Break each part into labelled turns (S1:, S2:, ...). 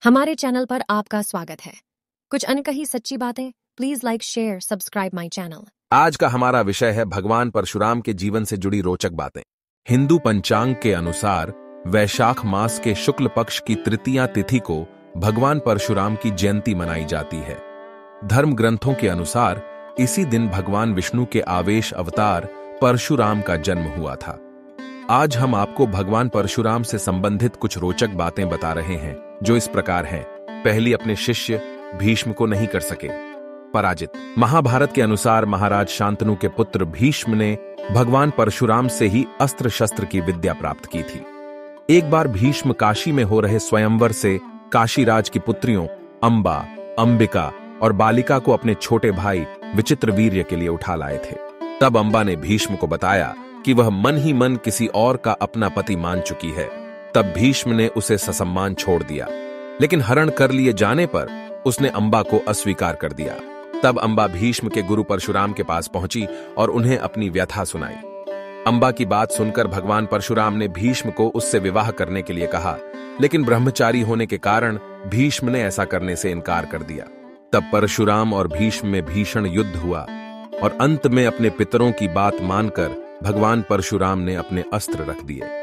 S1: हमारे चैनल पर आपका स्वागत है। कुछ अनकही सच्ची बातें, please like, share, subscribe my channel.
S2: आज का हमारा विषय है भगवान परशुराम के जीवन से जुड़ी रोचक बातें। हिंदू पंचांग के अनुसार वैशाख मास के शुक्ल पक्ष की तृतीया तिथि को भगवान परशुराम की जयंती मनाई जाती है। धर्म ग्रंथों के अनुसार इसी दिन भगवान विष्णु के आवेश अवतार परशुराम का जन्म हुआ था। आज हम आपको भगवान परशुराम से संबंधित कुछ रोचक बातें बता रहे हैं, जो इस प्रकार हैं। पहली, अपने शिष्य भीष्म को नहीं कर सके पराजित। महाभारत के अनुसार महाराज शांतनु के पुत्र भीष्म ने भगवान परशुराम से ही अस्त्र शस्त्र की विद्या प्राप्त की थी। एक बार भीष्म काशी में हो रहे स्वयंवर से काशीराज की पुत्रियों अंबा, अंबिका और बालिका को अपने छोटे भाई विचित्रवीर्य के लिए उठा लाए थे। तब अंबा ने भीष्म को बताया कि वह मन ही मन किसी और का अपना पति मान चुकी है। तब भीष्म ने उसे ससम्मान छोड़ दिया, लेकिन हरण कर लिए जाने पर उसने अंबा को अस्वीकार कर दिया। तब अंबा भीष्म के गुरु परशुराम के पास पहुंची और उन्हें अपनी व्यथा सुनाई। अंबा की बात सुनकर भगवान परशुराम ने भीष्म को उससे विवाह करने के लिए कहा, लेकिन ब्रह्मचारी होने के कारण भीष्म ने ऐसा करने से इनकार कर दिया। तब परशुराम और भीष्म में भीषण युद्ध हुआ और अंत में अपने पितरों की बात मानकर भगवान परशुराम ने अपने अस्त्र रख दिए।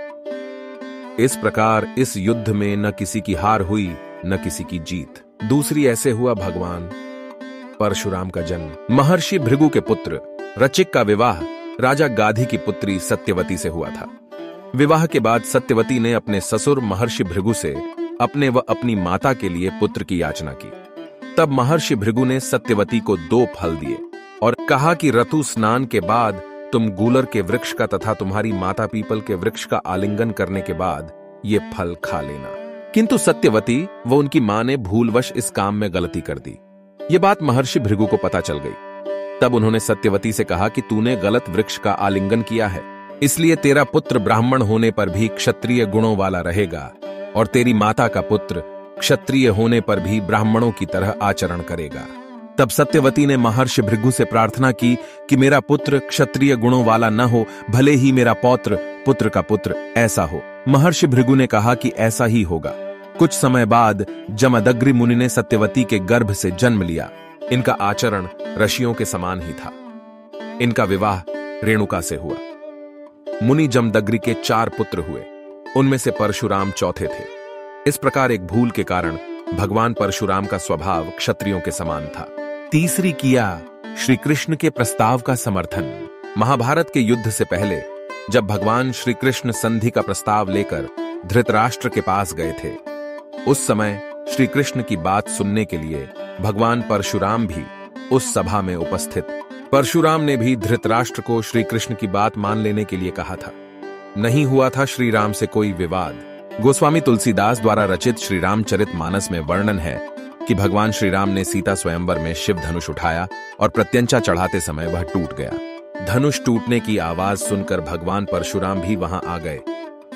S2: इस प्रकार इस युद्ध में न किसी की हार हुई न किसी की जीत। दूसरी, ऐसे हुआ भगवान परशुराम का जन्म। महर्षि भृगु के पुत्र रचिक का विवाह राजा गाधी की पुत्री सत्यवती से हुआ था। विवाह के बाद सत्यवती ने अपने ससुर महर्षि भृगु से अपने व अपनी माता के लिए पुत्र की याचना की। तब महर्षि भृगु ने सत्यवती को 2 फल दिए और कहा कि ऋतु स्नान के बाद तुम गूलर के वृक्ष का तथा तुम्हारी माता पीपल के वृक्ष का आलिंगन करने के बाद ये फल खा लेना। किंतु सत्यवती व उनकी मां ने भूलवश इस काम में गलती कर दी। ये बात महर्षि भृगु को पता चल गई। तब उन्होंने सत्यवती से कहा कि तूने गलत वृक्ष का आलिंगन किया है, इसलिए तेरा पुत्र ब्राह्मण होने पर भी क्षत्रिय गुणों वाला रहेगा और तेरी माता का पुत्र क्षत्रिय होने पर भी ब्राह्मणों की तरह आचरण करेगा। तब सत्यवती ने महर्षि भृगु से प्रार्थना की कि मेरा पुत्र क्षत्रिय गुणों वाला न हो, भले ही मेरा पौत्र पुत्र का पुत्र ऐसा हो। महर्षि भृगु ने कहा कि ऐसा ही होगा। कुछ समय बाद जमदग्नि मुनि ने सत्यवती के गर्भ से जन्म लिया। इनका आचरण ऋषियों के समान ही था। इनका विवाह रेणुका से हुआ। मुनि जमदग्नि के 4 पुत्र हुए, उनमें से परशुराम चौथे थे। इस प्रकार एक भूल के कारण भगवान परशुराम का स्वभाव क्षत्रियों के समान था। तीसरी, किया श्री कृष्ण के प्रस्ताव का समर्थन। महाभारत के युद्ध से पहले जब भगवान श्री कृष्ण संधि का प्रस्ताव लेकर धृतराष्ट्र के पास गए थे, उस समय श्री कृष्ण की बात सुनने के लिए भगवान परशुराम भी उस सभा में उपस्थित। परशुराम ने भी धृतराष्ट्र को श्री कृष्ण की बात मान लेने के लिए कहा था। नहीं हुआ था श्री राम से कोई विवाद। गोस्वामी तुलसीदास द्वारा रचित श्री रामचरितमानस में वर्णन है कि भगवान श्री राम ने सीता स्वयंवर में शिव धनुष उठाया और प्रत्यंचा चढ़ाते समय वह टूट गया। धनुष टूटने की आवाज सुनकर भगवान परशुराम भी वहां आ गए।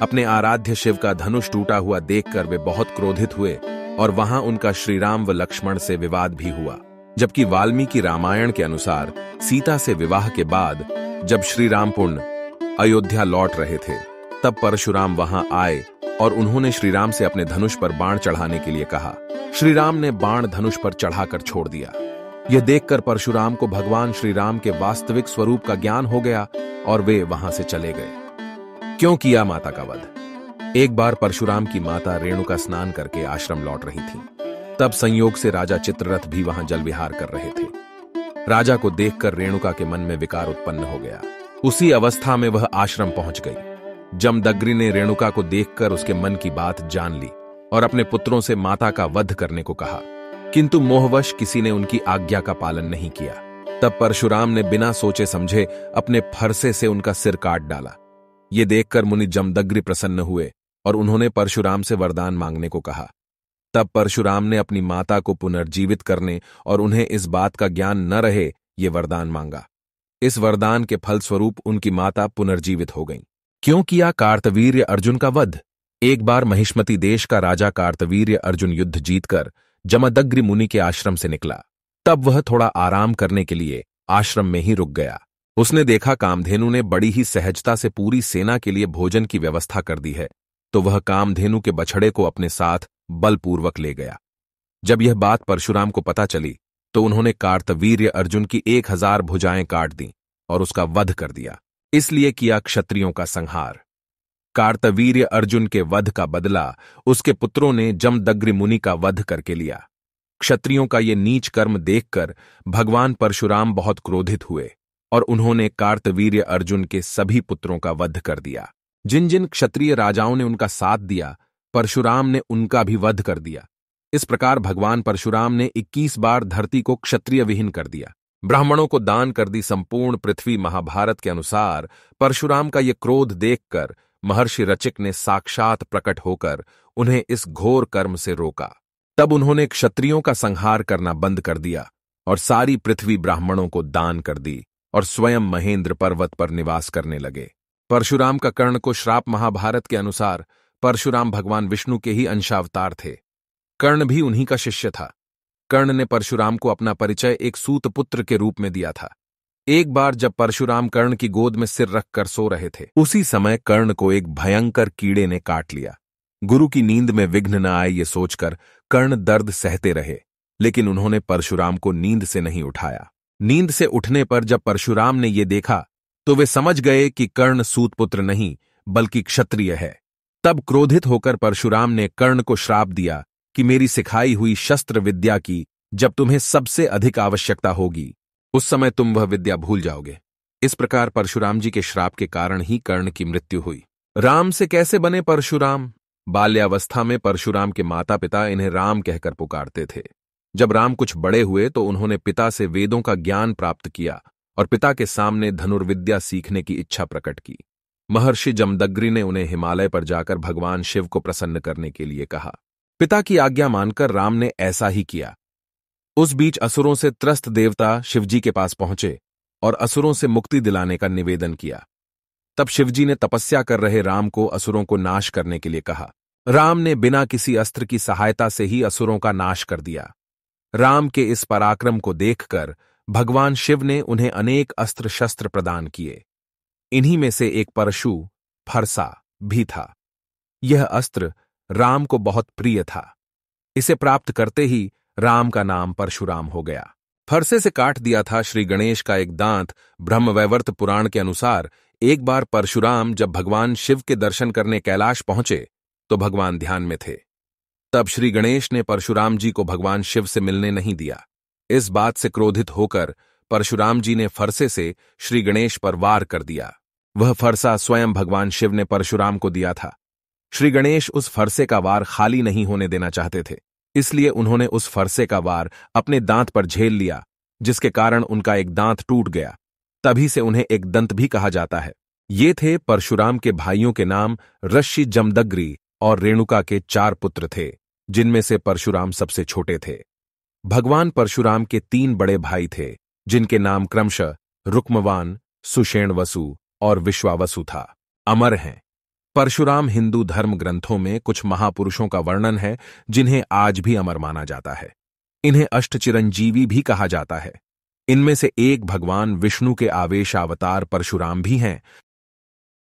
S2: अपने आराध्य शिव का धनुष टूटा हुआ देखकर वे बहुत क्रोधित हुए और वहां उनका श्री राम व लक्ष्मण से विवाद भी हुआ। जबकि वाल्मीकि रामायण के अनुसार सीता से विवाह के बाद जब श्री राम पुण्य अयोध्या लौट रहे थे, तब परशुराम वहां आए और उन्होंने श्री राम से अपने धनुष पर बाण चढ़ाने के लिए कहा। श्री राम ने बाण धनुष पर चढ़ाकर छोड़ दिया। यह देखकर परशुराम को भगवान श्री राम के वास्तविक स्वरूप का ज्ञान हो गया और वे वहां से चले गए। क्यों किया माता का वध? एक बार परशुराम की माता रेणुका स्नान करके आश्रम लौट रही थी। तब संयोग से राजा चित्ररथ भी वहां जल विहार कर रहे थे। राजा को देखकर रेणुका के मन में विकार उत्पन्न हो गया। उसी अवस्था में वह आश्रम पहुंच गई। जमदग्नि ने रेणुका को देखकर उसके मन की बात जान ली और अपने पुत्रों से माता का वध करने को कहा, किंतु मोहवश किसी ने उनकी आज्ञा का पालन नहीं किया। तब परशुराम ने बिना सोचे समझे अपने फरसे से उनका सिर काट डाला। ये देखकर मुनि जमदग्नि प्रसन्न हुए और उन्होंने परशुराम से वरदान मांगने को कहा। तब परशुराम ने अपनी माता को पुनर्जीवित करने और उन्हें इस बात का ज्ञान न रहे ये वरदान मांगा। इस वरदान के फलस्वरूप उनकी माता पुनर्जीवित हो गई। क्यों किया कार्तवीर्य अर्जुन का वध? एक बार महिष्मति देश का राजा कार्तवीर्य अर्जुन युद्ध जीतकर जमदग्नि मुनि के आश्रम से निकला। तब वह थोड़ा आराम करने के लिए आश्रम में ही रुक गया। उसने देखा कामधेनु ने बड़ी ही सहजता से पूरी सेना के लिए भोजन की व्यवस्था कर दी है, तो वह कामधेनु के बछड़े को अपने साथ बलपूर्वक ले गया। जब यह बात परशुराम को पता चली तो उन्होंने कार्तवीर्य अर्जुन की 1000 भुजाएं काट दी और उसका वध कर दिया। इसलिए किया क्षत्रियों का संहार। कार्तवीर्य अर्जुन के वध का बदला उसके पुत्रों ने जमदग्नि मुनि का वध करके लिया। क्षत्रियों का ये नीच कर्म देखकर भगवान परशुराम बहुत क्रोधित हुए और उन्होंने कार्तवीर्य अर्जुन के सभी पुत्रों का वध कर दिया। जिन जिन क्षत्रिय राजाओं ने उनका साथ दिया, परशुराम ने उनका भी वध कर दिया। इस प्रकार भगवान परशुराम ने 21 बार धरती को क्षत्रिय विहीन कर दिया, ब्राह्मणों को दान कर दी संपूर्ण पृथ्वी। महाभारत के अनुसार परशुराम का ये क्रोध देखकर महर्षि रचिक ने साक्षात प्रकट होकर उन्हें इस घोर कर्म से रोका। तब उन्होंने क्षत्रियों का संहार करना बंद कर दिया और सारी पृथ्वी ब्राह्मणों को दान कर दी और स्वयं महेंद्र पर्वत पर निवास करने लगे। परशुराम का कर्ण को श्राप। महाभारत के अनुसार परशुराम भगवान विष्णु के ही अंशावतार थे। कर्ण भी उन्हीं का शिष्य था। कर्ण ने परशुराम को अपना परिचय एक सूतपुत्र के रूप में दिया था। एक बार जब परशुराम कर्ण की गोद में सिर रखकर सो रहे थे, उसी समय कर्ण को एक भयंकर कीड़े ने काट लिया। गुरु की नींद में विघ्न न आए ये सोचकर कर्ण दर्द सहते रहे, लेकिन उन्होंने परशुराम को नींद से नहीं उठाया। नींद से उठने पर जब परशुराम ने ये देखा तो वे समझ गए कि कर्ण सूतपुत्र नहीं बल्कि क्षत्रिय है। तब क्रोधित होकर परशुराम ने कर्ण को श्राप दिया कि मेरी सिखाई हुई शस्त्र विद्या की जब तुम्हें सबसे अधिक आवश्यकता होगी, उस समय तुम वह विद्या भूल जाओगे। इस प्रकार परशुराम जी के श्राप के कारण ही कर्ण की मृत्यु हुई। राम से कैसे बने परशुराम? बाल्यावस्था में परशुराम के माता पिता इन्हें राम कहकर पुकारते थे। जब राम कुछ बड़े हुए तो उन्होंने पिता से वेदों का ज्ञान प्राप्त किया और पिता के सामने धनुर्विद्या सीखने की इच्छा प्रकट की। महर्षि जमदग्नि ने उन्हें हिमालय पर जाकर भगवान शिव को प्रसन्न करने के लिए कहा। पिता की आज्ञा मानकर राम ने ऐसा ही किया। उस बीच असुरों से त्रस्त देवता शिवजी के पास पहुंचे और असुरों से मुक्ति दिलाने का निवेदन किया। तब शिवजी ने तपस्या कर रहे राम को असुरों को नाश करने के लिए कहा। राम ने बिना किसी अस्त्र की सहायता से ही असुरों का नाश कर दिया। राम के इस पराक्रम को देखकर भगवान शिव ने उन्हें अनेक अस्त्र शस्त्र प्रदान किए। इन्हीं में से एक परशु फरसा भी था। यह अस्त्र राम को बहुत प्रिय था। इसे प्राप्त करते ही राम का नाम परशुराम हो गया। फरसे से काट दिया था श्री गणेश का एक दांत। ब्रह्मवैवर्त पुराण के अनुसार एक बार परशुराम जब भगवान शिव के दर्शन करने कैलाश पहुंचे तो भगवान ध्यान में थे। तब श्री गणेश ने परशुराम जी को भगवान शिव से मिलने नहीं दिया। इस बात से क्रोधित होकर परशुराम जी ने फरसे से श्री गणेश पर वार कर दिया। वह फरसा स्वयं भगवान शिव ने परशुराम को दिया था। श्री गणेश उस फरसे का वार खाली नहीं होने देना चाहते थे, इसलिए उन्होंने उस फरसे का वार अपने दांत पर झेल लिया, जिसके कारण उनका एक दांत टूट गया। तभी से उन्हें एक दंत भी कहा जाता है। ये थे परशुराम के भाइयों के नाम ऋषि जमदग्नि और रेणुका के 4 पुत्र थे, जिनमें से परशुराम सबसे छोटे थे। भगवान परशुराम के 3 बड़े भाई थे, जिनके नाम क्रमशः रुक्मवान, सुषेणवसु और विश्वावसु था। अमर हैं। परशुराम हिंदू धर्म ग्रंथों में कुछ महापुरुषों का वर्णन है जिन्हें आज भी अमर माना जाता है। इन्हें अष्टचिरंजीवी भी कहा जाता है। इनमें से एक भगवान विष्णु के आवेश अवतार परशुराम भी हैं,